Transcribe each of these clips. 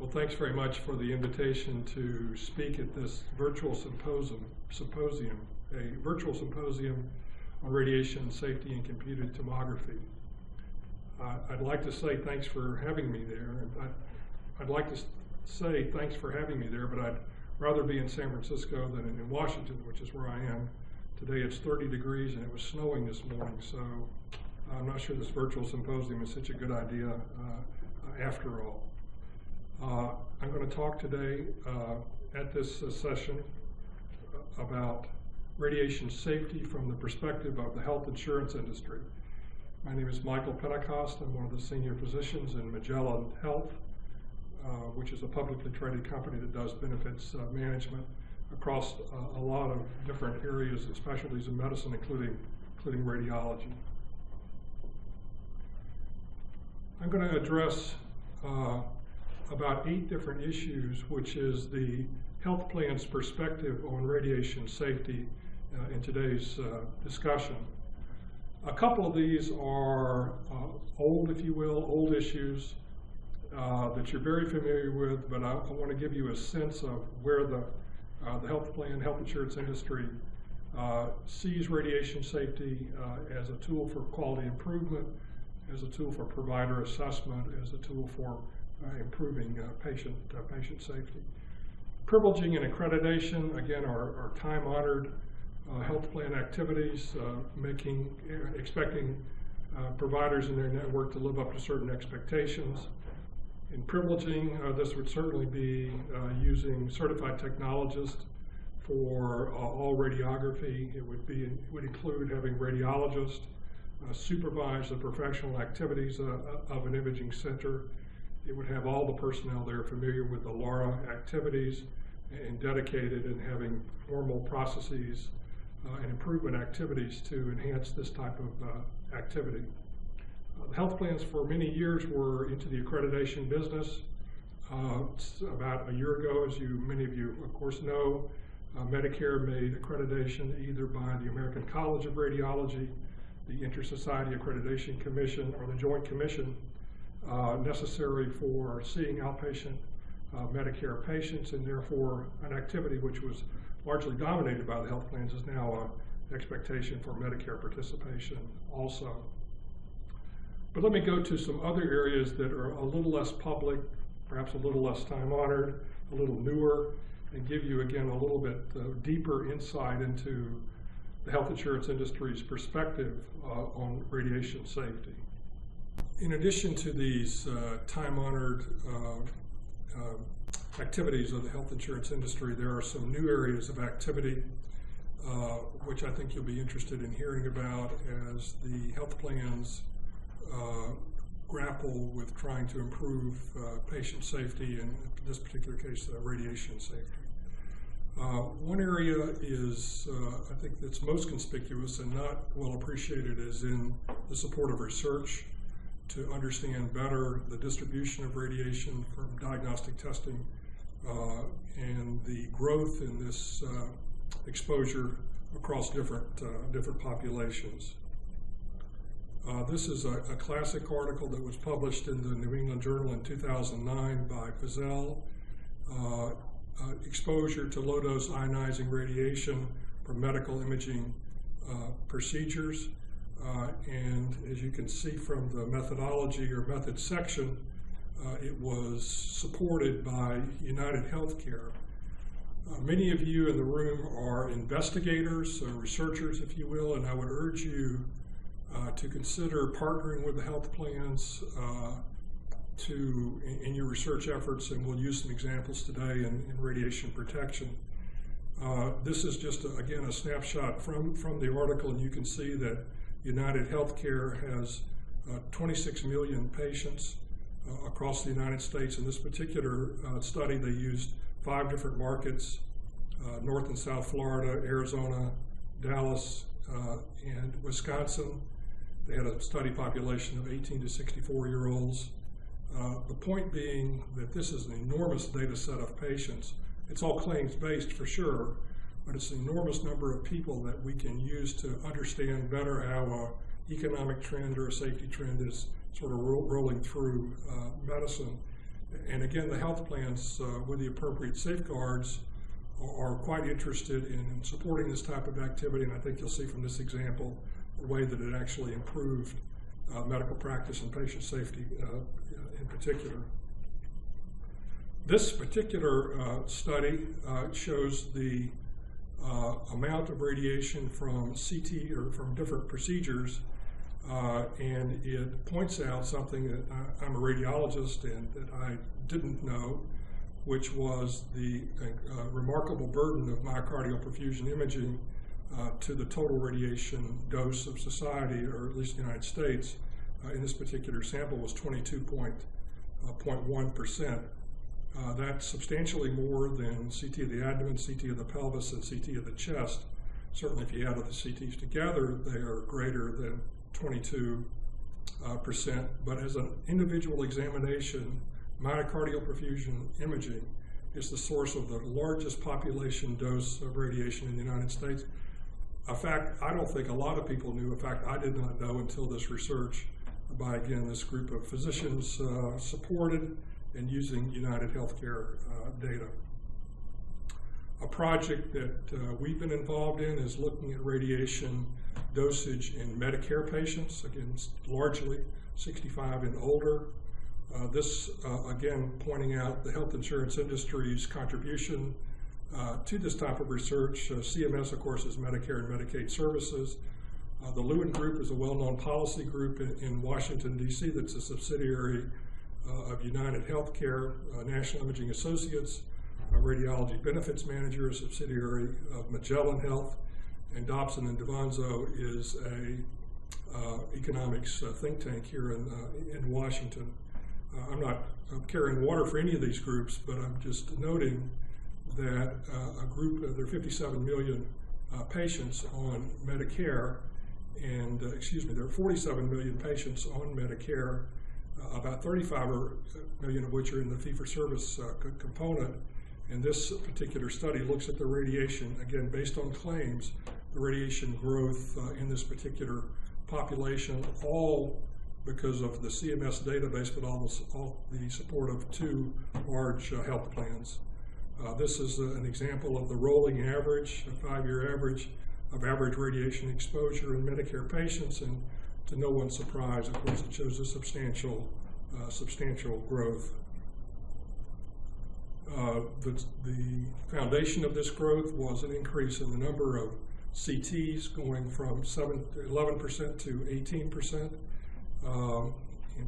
Well, thanks very much for the invitation to speak at this virtual symposium, a virtual symposium on radiation safety and computed tomography. I'd like to say thanks for having me there. I'd like to say thanks for having me there, but I'd rather be in San Francisco than in Washington, which is where I am. Today it's 30 degrees and it was snowing this morning, so I'm not sure this virtual symposium is such a good idea after all. I'm going to talk today at this session about radiation safety from the perspective of the health insurance industry. My name is Michael Pentecost. I'm one of the senior physicians in Magellan Health, which is a publicly traded company that does benefits management across a lot of different areas and specialties in medicine, including radiology. I'm going to address about 8 different issues, which is the health plan's perspective on radiation safety in today's discussion. A couple of these are old, if you will, old issues that you're very familiar with, but I want to give you a sense of where the health plan, health insurance industry sees radiation safety as a tool for quality improvement, as a tool for provider assessment, as a tool for improving patient safety. Privileging and accreditation, again, are time-honored health plan activities, expecting providers in their network to live up to certain expectations. In privileging, this would certainly be using certified technologists for all radiography. It would include having radiologists supervise the professional activities of an imaging center. It would have all the personnel there familiar with the LARA activities and dedicated and having formal processes and improvement activities to enhance this type of activity. The health plans for many years were into the accreditation business. About a year ago, as many of you of course know, Medicare made accreditation either by the American College of Radiology, the Inter-Society Accreditation Commission, or the Joint Commission necessary for seeing outpatient Medicare patients, and therefore an activity which was largely dominated by the health plans is now an expectation for Medicare participation also. But let me go to some other areas that are a little less public, perhaps a little less time-honored, a little newer, and give you again a little bit deeper insight into the health insurance industry's perspective on radiation safety. In addition to these time-honored activities of the health insurance industry, there are some new areas of activity which I think you'll be interested in hearing about as the health plans grapple with trying to improve patient safety, and in this particular case, radiation safety. One area is, I think that's most conspicuous and not well appreciated, is in the support of research to understand better the distribution of radiation from diagnostic testing and the growth in this exposure across different populations. This is a classic article that was published in the New England Journal in 2009 by Fazell, exposure to low-dose ionizing radiation from medical imaging procedures. And as you can see from the methodology or methods section, it was supported by United Healthcare. Many of you in the room are investigators, researchers, if you will, and I would urge you to consider partnering with the health plans in your research efforts, and we'll use some examples today in radiation protection. This is just, again, a snapshot from the article, and you can see that United Healthcare has 26 million patients across the United States. In this particular study, they used 5 different markets, North and South Florida, Arizona, Dallas, and Wisconsin. They had a study population of 18 to 64-year-olds. The point being that this is an enormous data set of patients. It's all claims-based for sure, but it's an enormous number of people that we can use to understand better how an economic trend or a safety trend is sort of rolling through medicine. And again, the health plans with the appropriate safeguards are quite interested in supporting this type of activity, and I think you'll see from this example the way that it actually improved medical practice and patient safety in particular. This particular study shows the amount of radiation from CT or from different procedures, and it points out something that I'm a radiologist and that I didn't know, which was the remarkable burden of myocardial perfusion imaging to the total radiation dose of society, or at least the United States. In this particular sample was 22.1%. That's substantially more than CT of the abdomen, CT of the pelvis, and CT of the chest. Certainly if you add the CTs together, they are greater than 22%. But as an individual examination, myocardial perfusion imaging is the source of the largest population dose of radiation in the United States. A fact I don't think a lot of people knew, in fact I did not know until this research by, again, this group of physicians supported and using United Healthcare data. A project that we've been involved in is looking at radiation dosage in Medicare patients, again, largely 65 and older. This, again, pointing out the health insurance industry's contribution to this type of research. CMS, of course, is Medicare and Medicaid Services. The Lewin Group is a well-known policy group in Washington, D.C. that's a subsidiary of United Healthcare. National Imaging Associates, Radiology Benefits Manager, a subsidiary of Magellan Health, and Dobson and DeVonzo is a economics think tank here in Washington. I'm not carrying water for any of these groups, but I'm just noting that a group, there are 57 million patients on Medicare, and there are 47 million patients on Medicare, about 35 million of which are in the fee-for-service component. And this particular study looks at the radiation, again, based on claims, the radiation growth in this particular population, all because of the CMS database, but all the support of two large health plans. This is an example of the rolling average, a 5-year average of average radiation exposure in Medicare patients, and to no one's surprise, of course, it shows a substantial growth. The foundation of this growth was an increase in the number of CTs going from 11% to 18%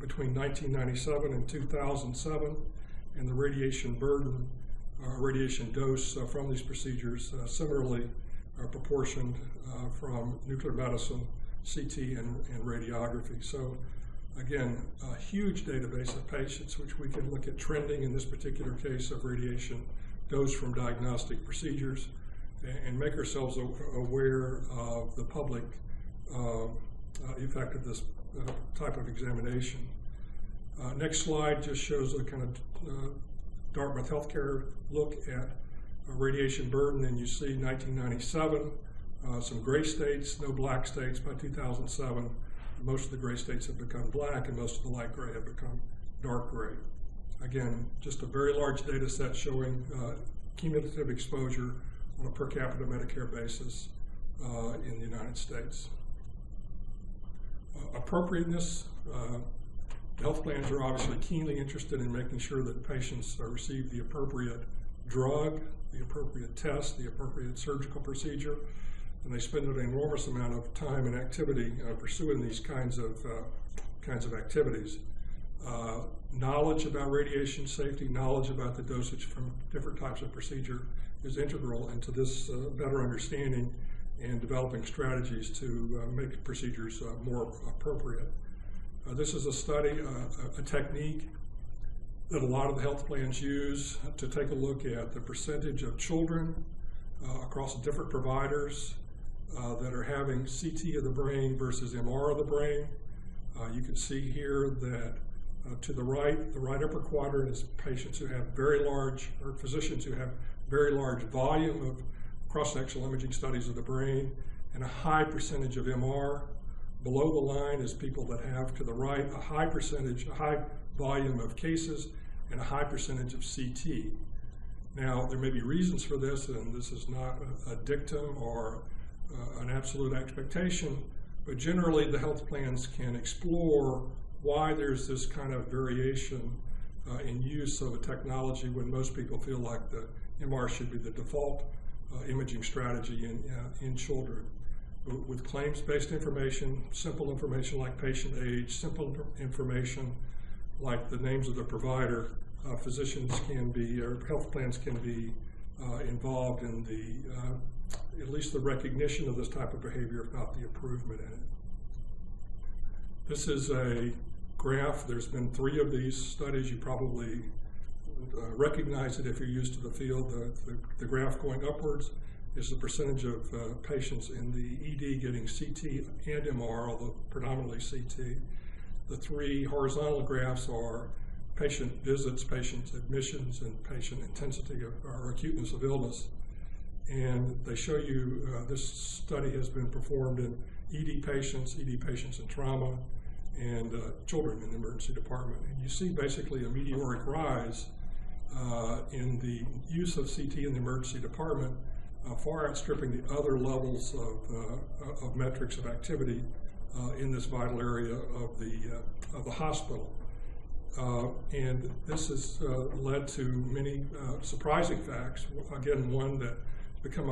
between 1997 and 2007, and the radiation burden, radiation dose from these procedures similarly are proportioned from nuclear medicine, CT, and radiography. So again, a huge database of patients which we can look at trending in this particular case of radiation dose from diagnostic procedures and make ourselves aware of the public effect of this type of examination. Next slide just shows a kind of Dartmouth Healthcare look at radiation burden, and you see 1997, some gray states, no black states. By 2007, most of the gray states have become black, and most of the light gray have become dark gray. Again, just a very large data set showing cumulative exposure on a per capita Medicare basis in the United States. Appropriateness. Health plans are obviously keenly interested in making sure that patients receive the appropriate drug, the appropriate test, the appropriate surgical procedure, and they spend an enormous amount of time and activity pursuing these kinds of activities. Knowledge about radiation safety, knowledge about the dosage from different types of procedure is integral into this better understanding and developing strategies to make procedures more appropriate. This is a study, a technique that a lot of the health plans use to take a look at the percentage of children across different providers that are having CT of the brain versus MR of the brain. You can see here that to the right upper quadrant is patients who have very large, or physicians who have very large volume of cross-sectional imaging studies of the brain and a high percentage of MR. Below the line is people that have, to the right, a high percentage, a high volume of cases and a high percentage of CT. Now, there may be reasons for this, and this is not a dictum or an absolute expectation, but generally the health plans can explore why there's this kind of variation in use of a technology when most people feel like the MR should be the default imaging strategy in children. With claims-based information, simple information like patient age, simple information like the names of the provider, physicians can be, or health plans can be involved in the, at least the recognition of this type of behavior, if not the improvement in it. This is a graph. There's been 3 of these studies. You probably recognize it if you're used to the field. The graph going upwards is the percentage of patients in the ED getting CT and MR, although predominantly CT. The 3 horizontal graphs are patient visits, patient admissions, and patient intensity or acuteness of illness. And they show you this study has been performed in ED patients in trauma, and children in the emergency department. And you see basically a meteoric rise in the use of CT in the emergency department, far outstripping the other levels of metrics of activity in this vital area of the hospital. And this has led to many surprising facts. Again, one that become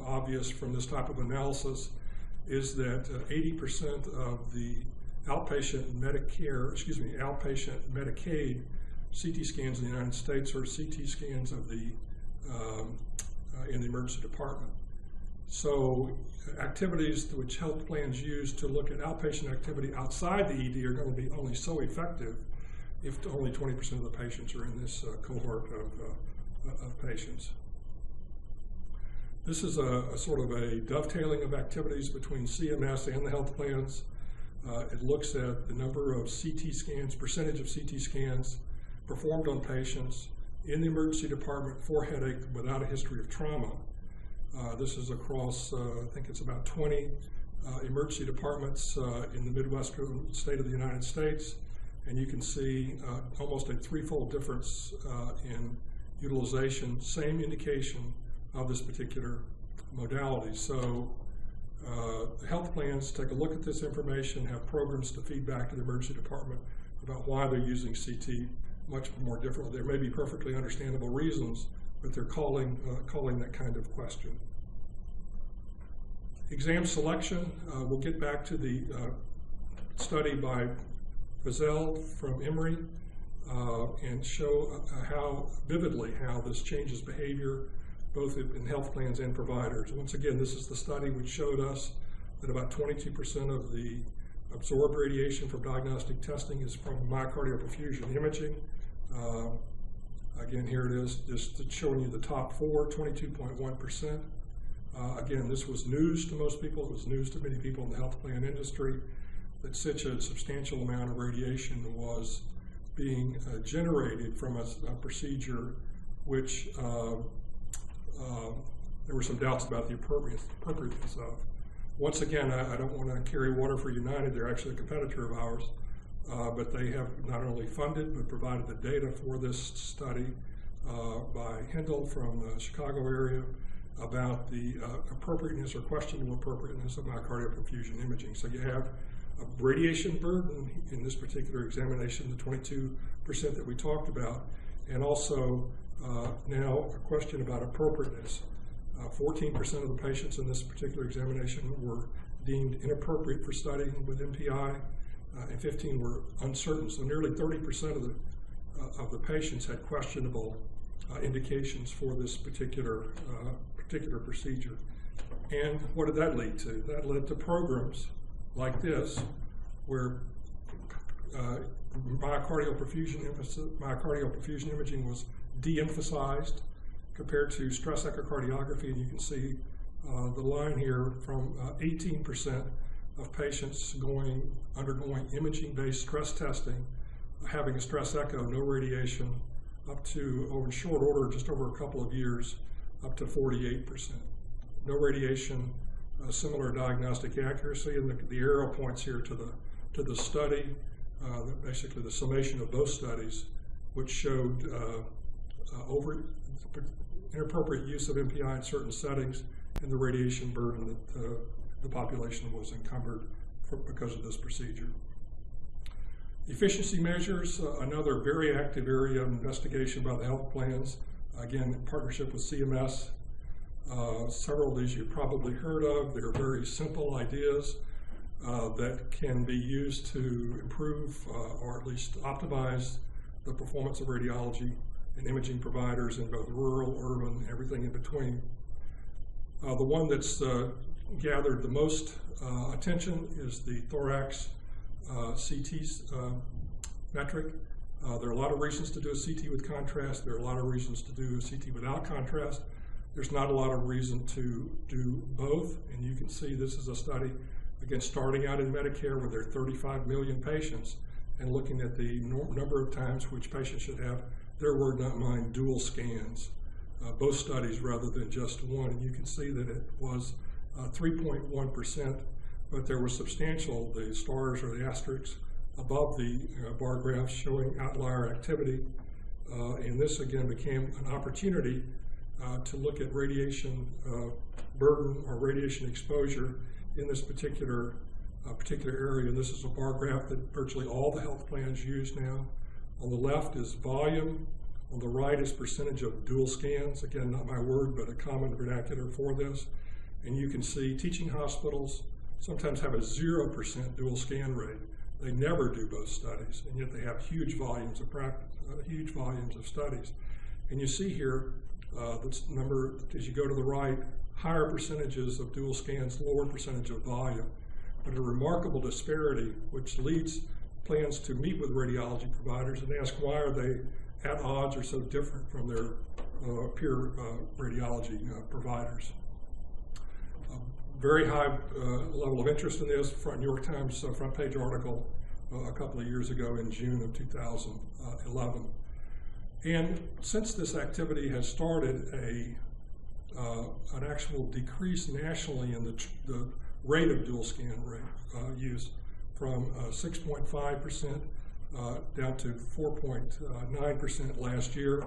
obvious from this type of analysis is that 80% of the outpatient Medicaid CT scans in the United States are CT scans of the in the emergency department. So activities which health plans use to look at outpatient activity outside the ED are going to be only so effective if only 20% of the patients are in this cohort of patients. This is a sort of a dovetailing of activities between CMS and the health plans. It looks at the number of CT scans, percentage of CT scans performed on patients in the emergency department for headache without a history of trauma. This is across, I think it's about 20 emergency departments in the Midwestern state of the United States. And you can see almost a 3-fold difference in utilization, same indication of this particular modality. So health plans take a look at this information, have programs to feed back to the emergency department about why they're using CT much more differently. There may be perfectly understandable reasons, but they're calling that kind of question. Exam selection, we'll get back to the study by Vizell from Emory and show how vividly how this changes behavior both in health plans and providers. Once again, this is the study which showed us that about 22% of the absorbed radiation from diagnostic testing is from myocardial perfusion imaging. Again, here it is, just showing you the top 4, 22.1%. Again, this was news to most people. It was news to many people in the health plan industry that such a substantial amount of radiation was being generated from a procedure which there were some doubts about the appropriateness of. Once again, I don't want to carry water for United. They're actually a competitor of ours, but they have not only funded but provided the data for this study by Hendel from the Chicago area about the appropriateness or questionable appropriateness of myocardial perfusion imaging. So you have a radiation burden in this particular examination, the 22% that we talked about, and also now a question about appropriateness. 14% of the patients in this particular examination were deemed inappropriate for studying with MPI, and 15 were uncertain. So nearly 30% of the patients had questionable indications for this particular procedure. And what did that lead to? That led to programs like this, where myocardial perfusion imaging was de-emphasized compared to stress echocardiography. And you can see the line here from 18% of patients undergoing imaging-based stress testing, having a stress echo, no radiation, up to, in short order, just over a couple of years, up to 48%. No radiation, similar diagnostic accuracy, and the arrow points here to the study, basically the summation of both studies, which showed inappropriate use of MPI in certain settings and the radiation burden that the population was encumbered because of this procedure. Efficiency measures, another very active area of investigation by the health plans, again in partnership with CMS. Several of these you've probably heard of. They're very simple ideas that can be used to improve or at least optimize the performance of radiology and imaging providers in both rural, urban, everything in between. The one that's gathered the most attention is the thorax CT metric. There are a lot of reasons to do a CT with contrast. There are a lot of reasons to do a CT without contrast. There's not a lot of reason to do both, and you can see this is a study, again, starting out in Medicare where there are 35 million patients and looking at the number of times which patients should have, their word not mine, dual scans, both studies rather than just one. And you can see that it was 3.1%, but there was substantial, the stars or the asterisks above the bar graphs showing outlier activity. And this again became an opportunity to look at radiation burden or radiation exposure in this particular area. And this is a bar graph that virtually all the health plans use now. On the left is volume. On the right is percentage of dual scans. Again, not my word, but a common vernacular for this. And you can see teaching hospitals sometimes have a 0% dual scan rate. They never do both studies, and yet they have huge volumes of practice, huge volumes of studies. And you see here, this number, as you go to the right, higher percentages of dual scans, lower percentage of volume, but a remarkable disparity which leads plans to meet with radiology providers and ask why are they at odds or so different from their peer radiology providers. Very high level of interest in this. New York Times front page article a couple of years ago in June of 2011. And since this activity has started an actual decrease nationally in the rate of dual scan use from 6.5% down to 4.9% last year.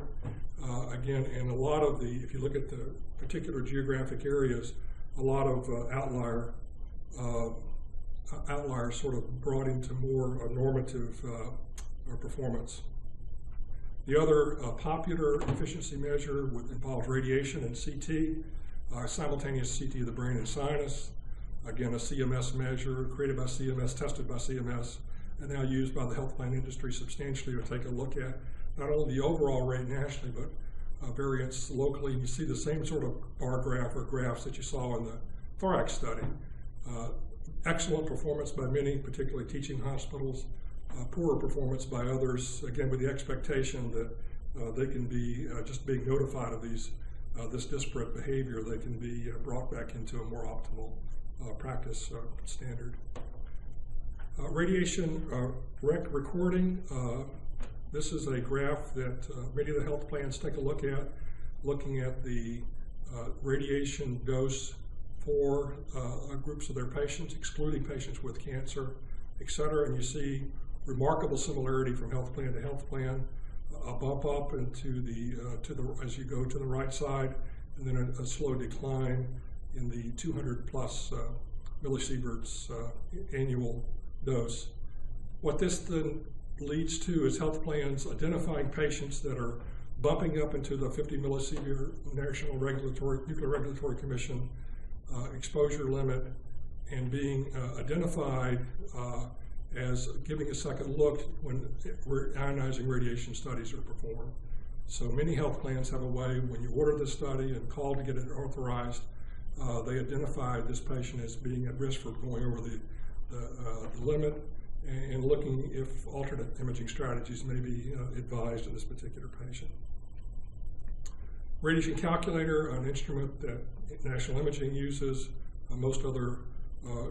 Again, and a lot of the, if you look at the particular geographic areas, a lot of outliers sort of brought into more normative performance. The other popular efficiency measure involves radiation and CT, simultaneous CT of the brain and sinus. Again, a CMS measure created by CMS, tested by CMS, and now used by the health plan industry substantially to take a look at not only the overall rate nationally, but variance locally. You see the same sort of bar graph or graphs that you saw in the thorax study. Excellent performance by many, particularly teaching hospitals. Poorer performance by others, again with the expectation that they can be, just being notified of this disparate behavior, they can be brought back into a more optimal practice standard. Radiation recording. This is a graph that many of the health plans take a look at, looking at the radiation dose for groups of their patients, excluding patients with cancer, et cetera. And you see remarkable similarity from health plan to health plan, a bump up into as you go to the right side, and then a slow decline in the 200 plus millisieverts annual dose. What this then leads to is health plans identifying patients that are bumping up into the 50 millisievert National Nuclear Regulatory Commission exposure limit and being identified as giving a second look when ionizing radiation studies are performed. So many health plans have a way, when you order the study and call to get it authorized, they identify this patient as being at risk for going over the limit and looking if alternate imaging strategies may be advised in this particular patient. Radiation calculator, an instrument that National Imaging uses, most other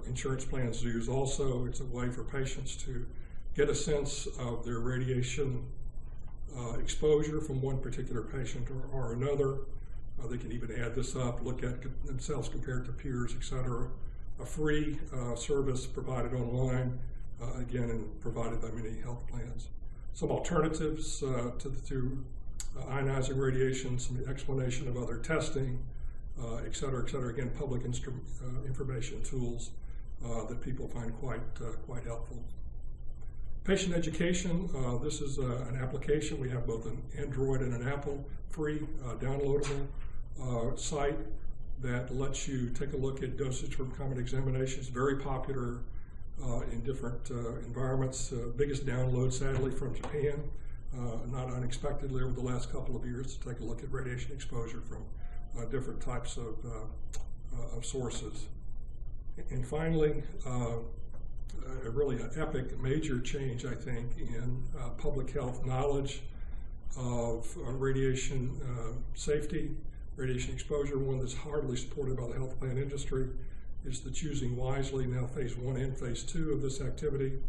insurance plans use also. It's a way for patients to get a sense of their radiation exposure from one particular patient or another. They can even add this up, look at themselves compared to peers, et cetera. A free service provided online, again, and provided by many health plans. some alternatives to ionizing radiation, some explanation of other testing, et cetera, et cetera. Again, public information tools that people find quite helpful. Patient education, this is an application. We have both an Android and an Apple free downloadable site that lets you take a look at dosage from common examinations. Very popular in different environments. Biggest download, sadly, from Japan, not unexpectedly over the last couple of years, to take a look at radiation exposure from different types of sources. And finally, really an epic major change, I think, in public health knowledge of radiation safety, radiation exposure. One that's hardly supported by the health plan industry is the Choosing Wisely, now phase 1 and phase 2 of this activity.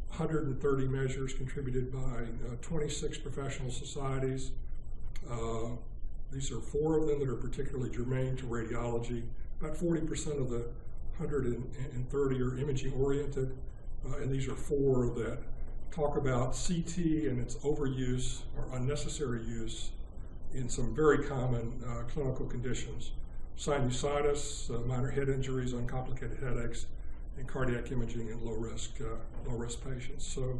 130 measures contributed by 26 professional societies. These are 4 of them that are particularly germane to radiology. About 40% of the 130 are imaging oriented, and these are 4 that talk about CT and its overuse or unnecessary use in some very common clinical conditions. Sinusitis, minor head injuries, uncomplicated headaches, and cardiac imaging in low risk patients. So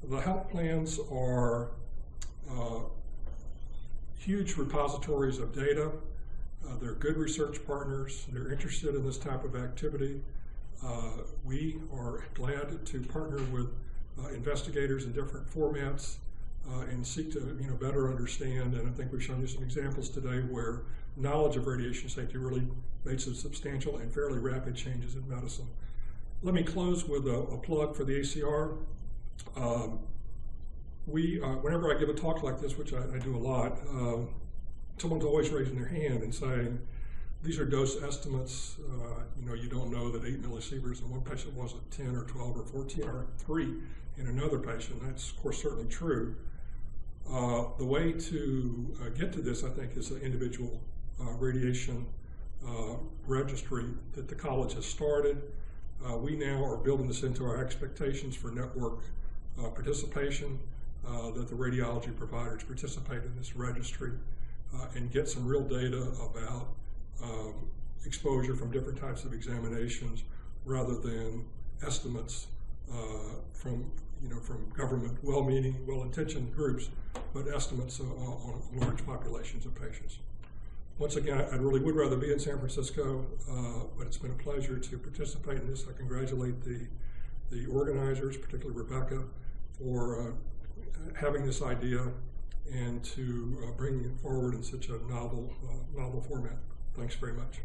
the health plans are huge repositories of data. They're good research partners. They're interested in this type of activity. We are glad to partner with investigators in different formats and seek to better understand. And I think we've shown you some examples today where knowledge of radiation safety really made some substantial and fairly rapid changes in medicine. Let me close with a plug for the ACR. Whenever I give a talk like this, which I do a lot, someone's always raising their hand and saying, these are dose estimates. You don't know that 8 millisieverts in one patient wasn't 10 or 12 or 14 or 3 in another patient. That's, of course, certainly true. The way to get to this, I think, is an individual radiation registry that the college has started. We now are building this into our expectations for network participation, that the radiology providers participate in this registry and get some real data about exposure from different types of examinations rather than estimates from government well-meaning, well-intentioned groups, but estimates on large populations of patients. Once again, I really would rather be in San Francisco, but it's been a pleasure to participate in this. I congratulate the organizers, particularly Rebecca, for having this idea and to bringing it forward in such a novel format. Thanks very much.